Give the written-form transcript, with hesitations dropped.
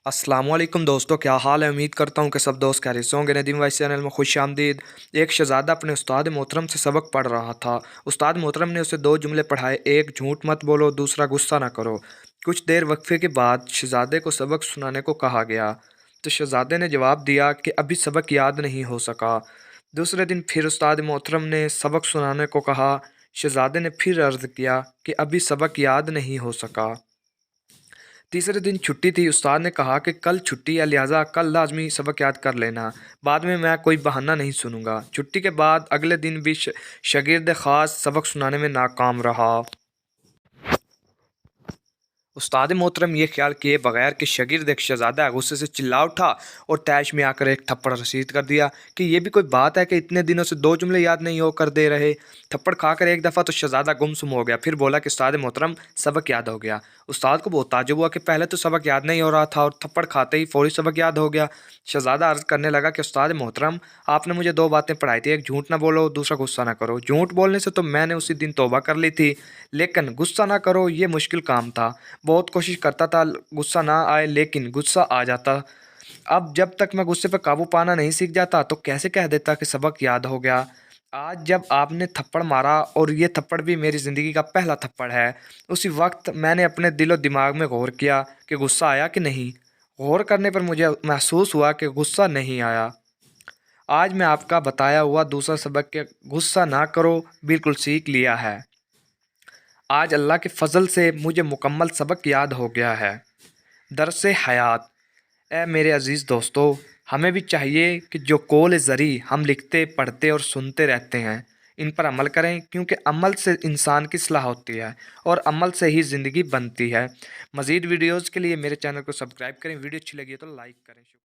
अस्सलाम वालेकुम दोस्तों, क्या हाल है। उम्मीद करता हूँ कि सब दोस्त खैरियत से होंगे। नदीम वाइस चैनल में खुश आमदीद। एक शहज़ादा अपने उस्ताद मोहतरम से सबक पढ़ रहा था। उस्ताद मोहतरम ने उसे दो जुमले पढ़ाए, एक झूठ मत बोलो, दूसरा गुस्सा ना करो। कुछ देर वक्फे के बाद शहज़ादे को सबक सुनाने को कहा गया तो शहज़ादे ने जवाब दिया कि अभी सबक याद नहीं हो सका। दूसरे दिन फिर उस्ताद मोहतरम ने सबक सुनाने को कहा। शहज़ादे ने फिर अर्ज़ किया कि अभी सबक याद नहीं हो सका। तीसरे दिन छुट्टी थी। उस्ताद ने कहा कि कल छुट्टी है, लिहाजा कल लाजमी सबक याद कर लेना। बाद में मैं कोई बहाना नहीं सुनूंगा। छुट्टी के बाद अगले दिन भी शागिर्द ख़ास सबक सुनाने में नाकाम रहा। उस्ताद मोहतरम ये ख्याल किए बगैर कि शागिर्द एक शहज़ादा गुस्से से चिल्ला उठा और तैश में आकर एक थप्पड़ रसीद कर दिया कि ये भी कोई बात है कि इतने दिनों से दो जुमले याद नहीं होकर दे रहे। थप्पड़ खाकर एक दफ़ा तो शहज़ादा गुमसुम हो गया, फिर बोला कि उस्ताद मोहतरम सबक याद हो गया। उस्ताद को बहुत ताज्जुब हुआ कि पहले तो सबक याद नहीं हो रहा था और थप्पड़ खाते ही फौरी सबक याद हो गया। शहज़ादा अर्ज़ करने लगा कि उस्ताद मोहतरम, आपने मुझे दो बातें पढ़ाई थी, एक झूठ ना बोलो, दूसरा गुस्सा ना करो। झूठ बोलने से तो मैंने उसी दिन तौबा कर ली थी, लेकिन गुस्सा ना करो ये मुश्किल काम था। बहुत कोशिश करता था गुस्सा ना आए, लेकिन गुस्सा आ जाता। अब जब तक मैं गुस्से पर काबू पाना नहीं सीख जाता तो कैसे कह देता कि सबक याद हो गया। आज जब आपने थप्पड़ मारा, और ये थप्पड़ भी मेरी ज़िंदगी का पहला थप्पड़ है, उसी वक्त मैंने अपने दिलो दिमाग में गौर किया कि गुस्सा आया कि नहीं। गौर करने पर मुझे महसूस हुआ कि गुस्सा नहीं आया। आज मैं आपका बताया हुआ दूसरा सबक के गुस्सा ना करो बिल्कुल सीख लिया है। आज अल्लाह के फ़ज़ल से मुझे मुकम्मल सबक याद हो गया है। दरस हयात। ए मेरे अज़ीज़ दोस्तों, हमें भी चाहिए कि जो कौल ज़री हम लिखते, पढ़ते और सुनते रहते हैं, इन पर अमल करें, क्योंकि अमल से इंसान की इस्लाह होती है और अमल से ही ज़िंदगी बनती है। मज़ीद वीडियोज़ के लिए मेरे चैनल को सब्सक्राइब करें। वीडियो अच्छी लगी है तो लाइक करें।